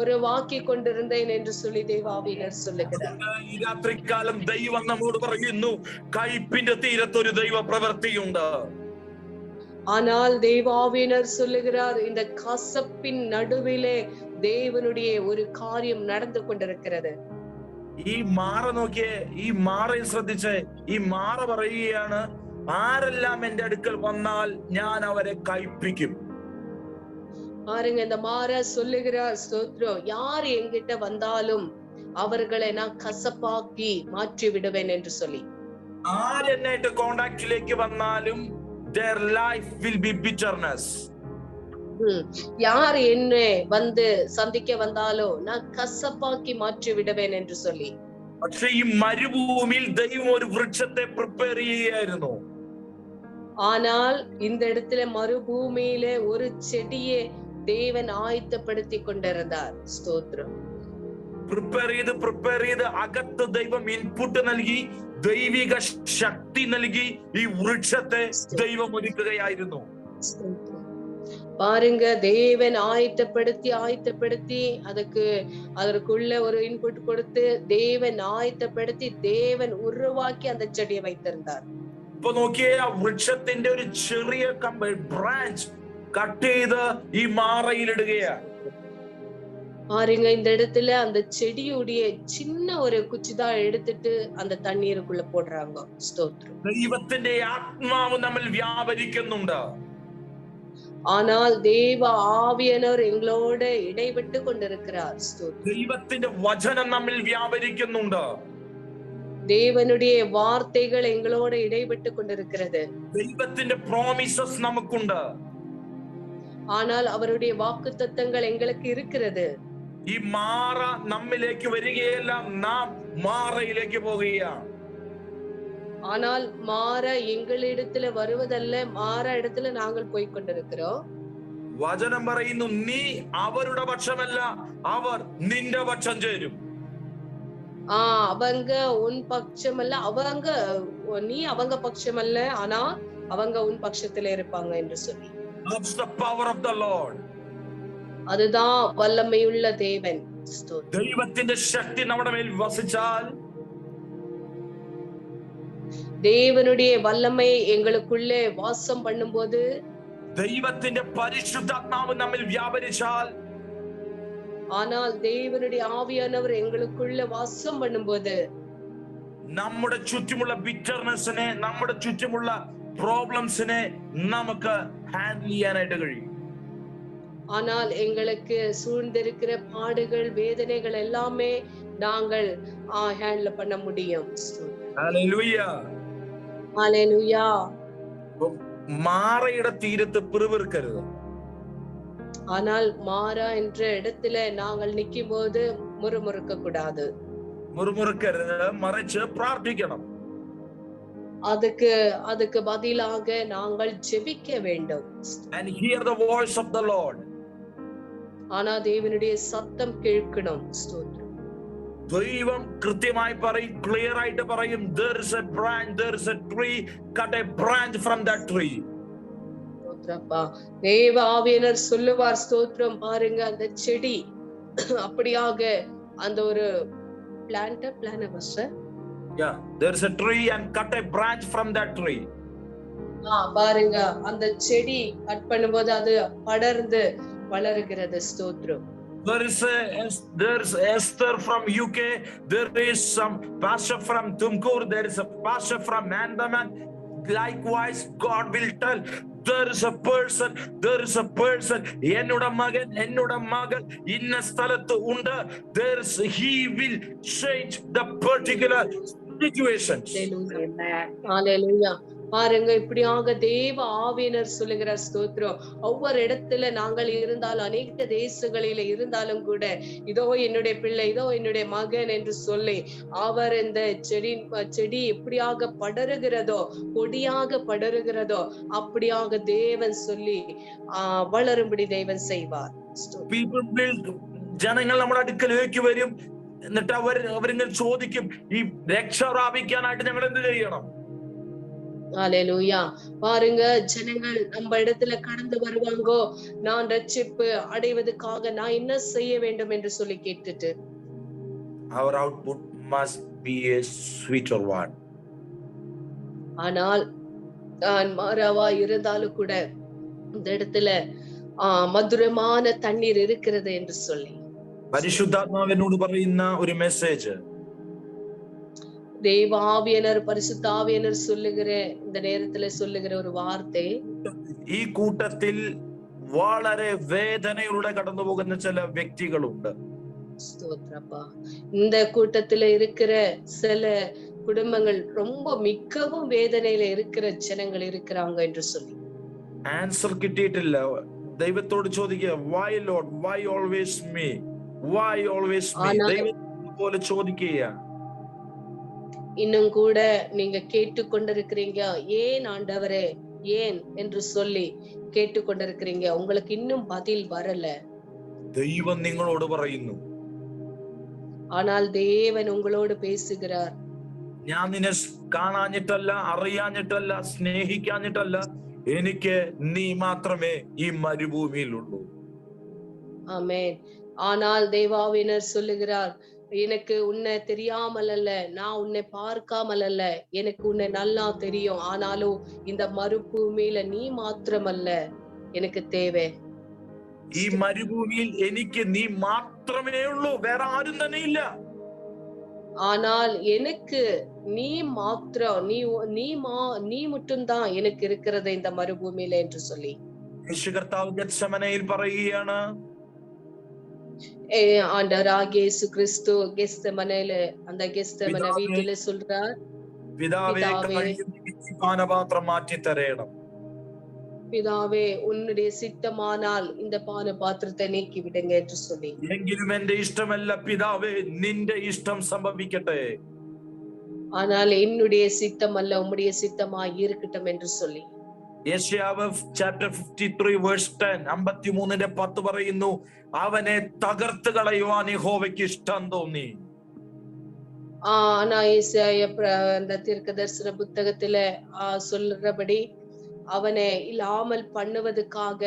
உருவாக்கி கொண்டிருந்தேன் என்று சொல்லி ദൈവാവിയർ சொல்லுகிறார். ഈ രാത്രികാലം ദൈവം നമ്മോട് പറയുന്നു, കയ്പിന്റെ തീരത്തൊരു ദൈവ പ്രവൃത്തിയുണ്ട്. ஆனால் தேவாவியனர் சொல்லுகிறார், இந்த கசப்பின் நடுவிலே தேவனுடைய ஒரு காரியம் நடந்து கொண்டிருக்கிறது. ഈ മാറ നോക്കിയേ, ഈ മാറയെ ശ്രദ്ധിച്ചേ. ഈ മാറ പറയുകയാണ്, ആരെല്ലാം എന്റെ അടുക്കൽ വന്നാൽ ഞാൻ അവരെ കയ്പിക്കും. பாருங்க, இந்த மாற சொல்லுகிறார், ஸ்தோத்திரம், யார் என்கிட்ட வந்தாலும் அவர்களை நான் கசப்பாக்கி மாற்றி விடுவேன் என்று சொல்லி. ആരെന്നായിട്ട് കോണ്ടാക്റ്റിലേക്ക് വന്നാലും their life will be bitterness. யார் என்னை வந்து சந்திக்க வந்தாலோ நான் கசப்பாக்கி மாற்றி விடுவேன் என்று சொல்லி. പക്ഷെ ഈ മരുഭൂമിയിൽ ദൈവം ഒരു വൃക്ഷത്തെ പ്രിപ്പയർ ചെയ്യുകയായിരുന്നു. ஆனால் இந்த இடத்துல மறுபூமியில ஒரு செடியை தேவன் ஆயத்தப்படுத்தி கொண்டிருந்தார். ஸ்தோத்திரம். പ്രിപ്പയർ ചെയ്ത് അകത്ത് ദൈവം ഇൻപുട്ട് നൽകി, ദൈവിക ശക്തി നൽകി ഈ വൃക്ഷത്തെ ദൈവം ഒരുക്കുകയായിരുന്നു. பாருங்க, தேவன் ஆயத்தப்படுத்தி அதற்குள்ள ஒரு இன்புட் கொடுத்து தேவன் ஆயத்தப்படுத்தி தேவன் உருவாக்கி அந்த செடியை வைத்திருந்தார். ഇപ്പൊ നോക്കിയേ, ആ വൃക്ഷത്തിന്റെ ഒരു ചെറിയ ബ്രാഞ്ച് കട്ട് ചെയ്ത് ഈ മാറയിലിടുകയാണ്. பாருங்க, இந்த இடத்துல அந்த செடியுடைய சின்ன ஒரு குச்சிதான் எடுத்துட்டு அந்த தண்ணீருக்குள்ள போடுறாங்க. ஸ்தோத்திரம். ദൈവത്തിന്റെ ആത്മാവ് നമ്മിൽ വ്യാപരിക്കുന്നുണ്ട്. ஆனால் தேவ ஆவியானவர் எங்களோட இடைவிட்டு கொண்டிருக்கிறார். ஸ்தோத்திரம். ദൈവത്തിന്റെ വചനം നമ്മിൽ വ്യാപരിക്കുന്നുണ്ട്. தேவனுடைய வார்த்தைகள் எங்களோட இடைவிட்டு கொண்டிருக்கிறது. ദൈവത്തിന്റെ പ്രോമിസസ് നമുക്കുണ്ട്. ஆனால் அவருடைய வாக்குத்தத்தங்கள் எங்களுக்கு இருக்கிறது. ഈ മാറ നമ്മിലേക്ക് വരികയല്ല, നാം മാറയിലേക്ക് പോകുകയാണ്. ஆனால் மாற எங்களிடத்துல வருவதல்ல, மாற இடத்துல நாங்கள் போய் கொண்டிருக்கிறோம். വചനം പറയുന്നു, നീ അവരുടെ പക്ഷമല്ല, അവർ നിന്റെ പക്ഷം ചേരും. அவங்க உன் பட்சம் அல்ல, நீ அவங்க பட்சம் அல்ல, ஆனா அவங்க உன் பட்சத்துல இருப்பாங்க என்று சொல்லி. That's the power of the Lord. அதுதான் வல்லமையுள்ள தேவன். ദൈവത്തിന്റെ ശക്തി നമ്മുടെ മേൽ വസിച്ചാൽ, தேவனுடைய வல்லமை எங்களுக்குள்ளே வாசம் பண்ணும்போது, ദൈവത്തിന്റെ പരിശുദ്ധാത്മാവ് നമ്മിൽ വ്യാപരിച്ചാൽ, ஆனால் தேவனுடைய ஆவியானவர் எங்களுக்குள்ள வாசம் பண்ணும்போது, നമ്മുടെ ചുറ്റുമുള്ള ബിറ്റർനെസ്സിനെ, നമ്മുടെ ചുറ്റുമുള്ള പ്രോബ്ലംസിനെ നമുക്ക് ഹാൻഡിൽ ചെയ്യാനായിട്ട് കഴിയും. ஆனால் எங்களுக்கு சூழ்ந்திருக்கிற பாடுகள், வேதனைகள் எல்லாமே நாங்கள் ஹேண்டில் பண்ண முடியும். ഹല്ലേലൂയ. ஹல்லேலூயா. മാറയുടെ തീരത്ത് പിറുപിറുക്കരുത്. ஆனால் மாறா என்ற இடத்துல நாங்கள் நிக்கும் போது முறுமுறுக்க கூடாது. മുറുമുറുക്കരുത്, മറിച്ച് പ്രാർത്ഥിക്കണം. அதுக்கு பதிலாக நாங்கள் ஜெபிக்க வேண்டும். And hear the voice of the Lord. ஆனா தேவனுடைய சத்தம் கேட்கணும். ஸ்தோத்திரம். ദൈവം കൃത്യമായി പറയും, ക്ലിയർ ആയിട്ട് പറയും, there is a branch, there is a tree, cut a branch from that tree. ஸ்தோத்திரப்பா. தேவ ஆவியானவர் சொல்லுவார். ஸ்தோத்திரம். பாருங்க, அந்த செடி அப்படியாக அந்த ஒரு Yeah, there is a tree and cut a branch from that tree. பாருங்க, அந்த செடி கட் பண்ணும்போது அது படர்ந்து வளருகிறது. ஸ்தோத்திரம். There is Esther from UK. There is some pastor from Tumkur. There is a pastor from Andaman. Likewise, God will tell, there is a person. என்னோட மகன், என்னோட மகள் இன்ன ஸ்தலத்து உண்டு. He will change the particular situation. Hallelujah. பாருங்க, இப்படியாக தேவ ஆவியினர் சொல்லுகிறார். ஸ்தோத்திரம். ஒவ்வொரு இடத்துல நாங்கள் இருந்தாலும், அநேக தேசங்களில இருந்தாலும் கூட, இதோ என்னுடைய பிள்ளை, இதோ என்னுடைய மகன் என்று சொல்லி அவர் இந்த செடி எப்படியாக படருகிறதோ, கொடியாக படருகிறதோ அப்படியாக தேவன் சொல்லி വളരുம்படி தேவன் செய்வார். ജനങ്ങൾ നമ്മുടെ അടുക്കലേക്ക് വരും. എന്നിട്ട് അവരിങ്ങനെ ചോദിക്കും, ഈ രക്ഷ പ്രാപിക്കാനായിട്ട് ഞങ്ങൾ എന്ത് ചെയ്യണം? ஹல்லேலூயா. பாருங்க, ஜனங்கள் நம்ம இடத்துல கடந்து வருவாங்கோ, நான் ரட்சிப்பு அடைவதற்காக நான் என்ன செய்ய வேண்டும் என்று சொல்லி கேட்டுட்டு, our output must be a sweeter one. ஆனால் நான் மாறாவா இருந்தாலும் கூட இந்த இடத்துல മധുരமான தண்ணீர் இருக்கிறது என்று சொல்லி പരിശുദ്ധാത്മാവിനോട് പറയുന്ന ഒരു മെസ്സേജ്, தேவாவியனர் பரிசுத்தாவியனர் சொல்லுகிற இந்த நேரத்துல சொல்லுகிற ஒரு வார்த்தை, ഈ കൂട്ടത്തിൽ വളരെ വേദനയിലൂടെ കടന്നു പോകുന്ന ചില വ്യക്തികളുണ്ട്. ஸ்தோத்திரப்பா. இந்த கூட்டத்துல இருக்கிற சில குடும்பங்கள் ரொம்ப மிகவும் வேதனையில இருக்கிற ஜனங்கள் இருக்கிறாங்க என்று சொல்லி ആൻസർ കിട്ടിയിട്ടില്ല. ദൈവത്തോട് ചോദിക്കുക, why Lord, why always me, why always me? ദൈവത്തോട് ചോദിക്കുക. இன்னும் கூட நீங்க கேட்டுக்கொண்டிருக்கிறீங்க, ஏன் ஆண்டவரே, ஏன் என்று சொல்லி கேட்டுக்கொண்டிருக்கிறீங்க. உங்களுக்கு இன்னும் பதில் வரல. ദൈവം നിങ്ങളോട് പറയുന്നു, ஆனால் தேவன் உங்களோடு பேசுகிறார். ഞാൻ നിന്നെ കാണാഞ്ഞിട്ടല്ല, അറിയാഞ്ഞിട്ടല്ല, സ്നേഹിക്കാഞ്ഞിട്ടല്ല, എനിക്ക് നീ മാത്രമേ ഈ മരുഭൂമിയിലുള്ളൂ. ஆமென். ஆனால் தேவாவினர் சொல்லுகிறார், எனக்கு உன்னை தெரியாமல் அல்ல, நான் உன்னை பார்க்காமல் அல்ல, எனக்கு உன்னை நல்லா தெரியும். ஆனாலும் இந்த மறுபூமியில நீ மாத்திரமல்ல எனக்கு தேவை. ഈ മരുഭൂമിയിൽ എനിക്ക് നീ മാത്രമേ ഉള്ളൂ, വേറെ ആരും തന്നെ ഇല്ല. ஆனால் எனக்கு நீ மாத்திரம், நீ மட்டும்தான் எனக்கு இருக்கிறது இந்த மறுபூமியில என்று சொல்லி യേശു കർത്താവ് ഗെത്സമനയിൽ പറയുകയാണ്, ஆண்டவராகிய இயேசு கிறிஸ்து கெத்செமனேல, அந்த கெத்செமனே வீட்டில சொல்றார், പിതാവേ പാനപാത്രം മാറ്റി തരേണം. பிதாவே உன்னுடைய சித்தமானால் இந்த பான பாத்திரத்தை நீக்கி விடுங்க என்று சொல்லி, എങ്കിലും എന്റെ ഇഷ്ടമല്ല പിതാവേ, നിന്റെ ഇഷ്ടം സംഭവിക്കട്ടെ. ஆனால் என்னுடைய சித்தம் அல்ல, உம்முடைய சித்தமாய் இருக்கட்டும் என்று சொல்லி യെശയ്യാവ് ചാപ്റ്റർ 53 വേഴ്സ് 10, 53:10 പറയുന്നു, അവനെ തകർത്ത് കളയുവാൻ യഹോവയ്ക്ക് ഇഷ്ടം തോന്നി. ஆனா ஏசாயா அந்த தீர்க்கதரிசன புத்தகத்துல சொல்றபடி அவனை இல்லாமல் பண்ணுவதற்காக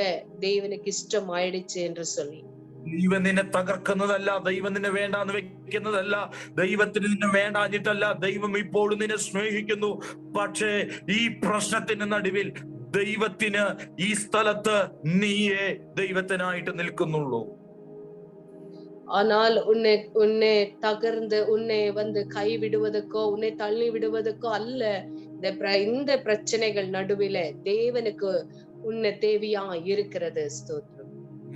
தேவனுக்கு இஷ்டம் ஆயிடுச்சு என்று சொல்லி, ദൈവം നിന്നെ തകർക്കുന്നതല്ല, ദൈവം നിന്നെ വേണ്ടാന്ന് വെക്കുന്നതല്ല, ദൈവത്തിന് നിന്നെ വേണ്ടാഞ്ഞിട്ടല്ല, ദൈവം ഇപ്പോഴും നിന്നെ സ്നേഹിക്കുന്നു. പക്ഷേ ഈ പ്രശ്നത്തിന് നടുവിൽ ദൈവത്തിന് ഈ സ്ഥലത്ത് നീയേ ദൈവത്തിനായിട്ട് നിൽക്കുന്നുള്ളൂ. ஆனால் உன்னை தகர்ந்து உன்னை கைவிடுவதற்கோ உன்னை தள்ளி விடுவதற்கோ அல்ல, இந்த பிரச்சனைகள் நடுவில தேவனுக்கு உன்னை தேவையா இருக்கிறது. ஸ்தோத்திரம்.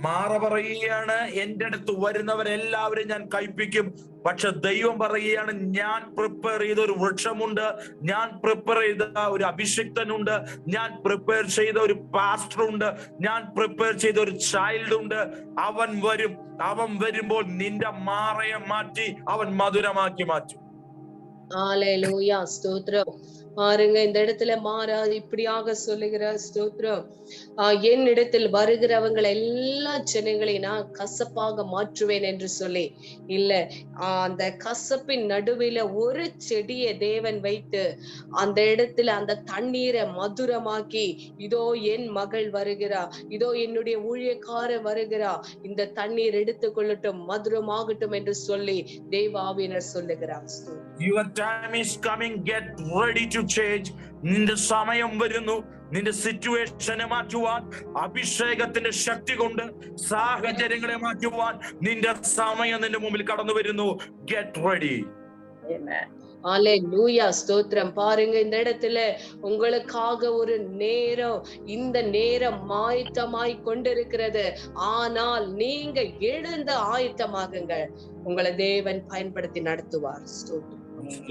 മാറ പറയുകയാണ്, എന്റെ അടുത്ത് വരുന്നവരെല്ലാവരും ഞാൻ കയ്പിക്കും. പക്ഷെ ദൈവം പറയുകയാണ്, ഞാൻ പ്രിപ്പയർ ചെയ്ത ഒരു വൃക്ഷമുണ്ട്, ഞാൻ പ്രിപ്പയർ ചെയ്ത ഒരു അഭിഷിക്തനുണ്ട്, ഞാൻ പ്രിപ്പയർ ചെയ്ത ഒരു പാസ്റ്റർ ഉണ്ട്, ഞാൻ പ്രിപ്പയർ ചെയ്ത ഒരു ചൈൽഡ് ഉണ്ട്. അവൻ വരും. അവൻ വരുമ്പോൾ നിന്റെ മാറയെ മാറ്റി അവൻ മധുരമാക്കി മാറ്റും. ஹல்லேலூயா. ஸ்தோத்திரம். பாருங்க, இந்த இடத்துல மாறா இப்படியாக சொல்லுகிற ஸ்தோத்திரம், என் இடத்தில் வருகிறவங்க எல்லா ஜனங்களையும் நான் கசப்பாக மாற்றுவேன் என்று சொல்லி இல்ல, அந்த கசப்பின் நடுவில ஒரு செடியை தேவன் வைத்து அந்த இடத்துல அந்த தண்ணீரை மதுரமாக்கி, இதோ என் மகள் வருகிறா, இதோ என்னுடைய ஊழியக்காரன் வருகிறா, இந்த தண்ணீர் எடுத்துக்கொள்ளட்டும், மதுரமாகட்டும் என்று சொல்லி தேவாவினர் சொல்லுகிறார். Your time is coming, get ready to change. നിന്റെ സമയം വരുന്നു. നിന്റെ സിറ്റുവേഷനെ മാറ്റുവാൻ, അഭിഷേകത്തിന്റെ ശക്തി കൊണ്ട് സാഹചര്യങ്ങളെ മാറ്റുവാൻ നിന്റെ സമയം നിന്റെ മുമ്പിൽ കടന്നു വരുന്നു. Get ready. Amen. ஹல்லேலூயா. ஸ்தோத்திரம். பாருங்க, இந்த இடத்துல உங்களுக்காக ஒரு நேரம், இந்த நேரம் ஆயத்தமாய் கொண்டிருக்கிறது. ஆனால் நீங்க எழுந்து ஆயத்தமாகுங்க, உங்களை தேவன் பயன்படுத்தி நடத்துவார். ஸ்தோத்திரம்.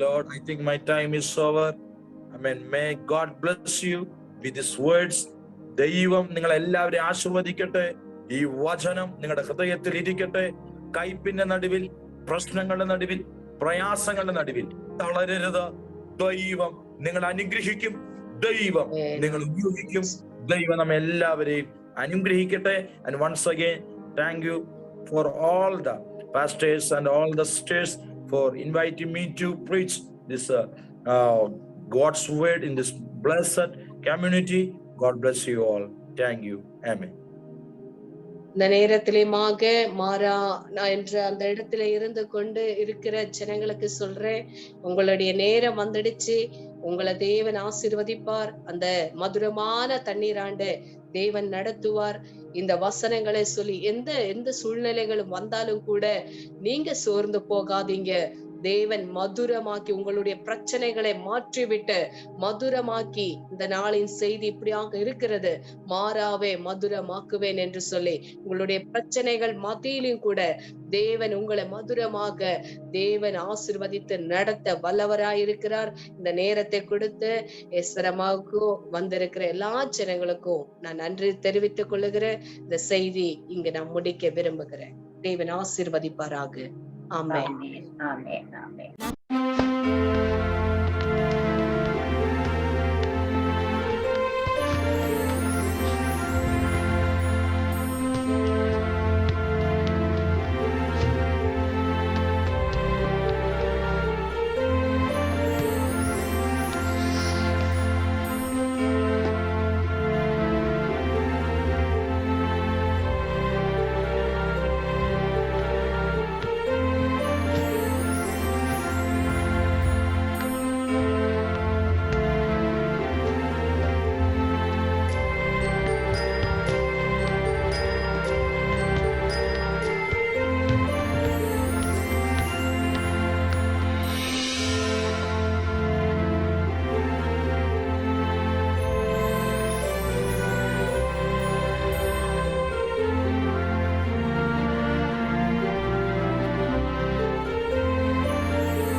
Lord, I think my time is over. Amen. May God bless you with His words. ദൈവം നിങ്ങളെല്ലാവരെയും ആശീർവദിക്കട്ടെ. ഈ വചനം നിങ്ങളുടെ ഹൃദയത്തിൽ ഇരിക്കട്ടെ. കയ്പിന്റെ നടുവിൽ, പ്രശ്നങ്ങളുടെ നടുവിൽ, പ്രയാസങ്ങളുടെ നടുവിൽ തളരരുത്. ദൈവം നിങ്ങൾ അനുഗ്രഹിക്കും. ദൈവം നിങ്ങൾ ഉപയോഗിക്കും. ദൈവം നമ്മെ എല്ലാവരെയും അനുഗ്രഹിക്കട്ടെ. And once again, thank you for all the pastors and all the sisters for inviting me to preach this God's word in this blessed community. God bless you all. Thank you. Amen. இந்த நேரத்திலேயுமாக மாறா நான் என்ற அந்த இடத்துல இருந்து கொண்டு இருக்கிற ஜனங்களுக்கு சொல்றேன், உங்களுடைய நேரம் வந்துடுச்சு. உங்களை தேவன் ஆசீர்வதிப்பார். அந்த மதுரமான தண்ணீராண்டு தேவன் நடத்துவார். இந்த வசனங்களை சொல்லி எந்த சூழ்நிலைகளும் வந்தாலும் கூட நீங்க சோர்ந்து போகாதீங்க. தேவன் மதுரமாக்கி உங்களுடைய பிரச்சனைகளை மாற்றிவிட்டு மதுரமாக்கி, இந்த நாளின் செய்தி இப்படியாக இருக்கிறது, மாறாவே மதுரமாக்குவேன் என்று சொல்லி உங்களுடைய பிரச்சனைகள் மத்தியிலும் கூட தேவன் உங்களை மதுரமாக தேவன் ஆசீர்வதித்து நடத்த வல்லவராயிருக்கிறார். இந்த நேரத்தை கொடுத்து எஸ்ரமாவுக்கும் வந்திருக்கிற எல்லா ஜனங்களுக்கும் நான் நன்றி தெரிவித்துக் கொள்ளுகிறேன். இந்த செய்தி இங்க நான் முடிக்க விரும்புகிறேன். தேவன் ஆசீர்வதிப்பாராக. ஆமென். ஆமென். ஆமென்.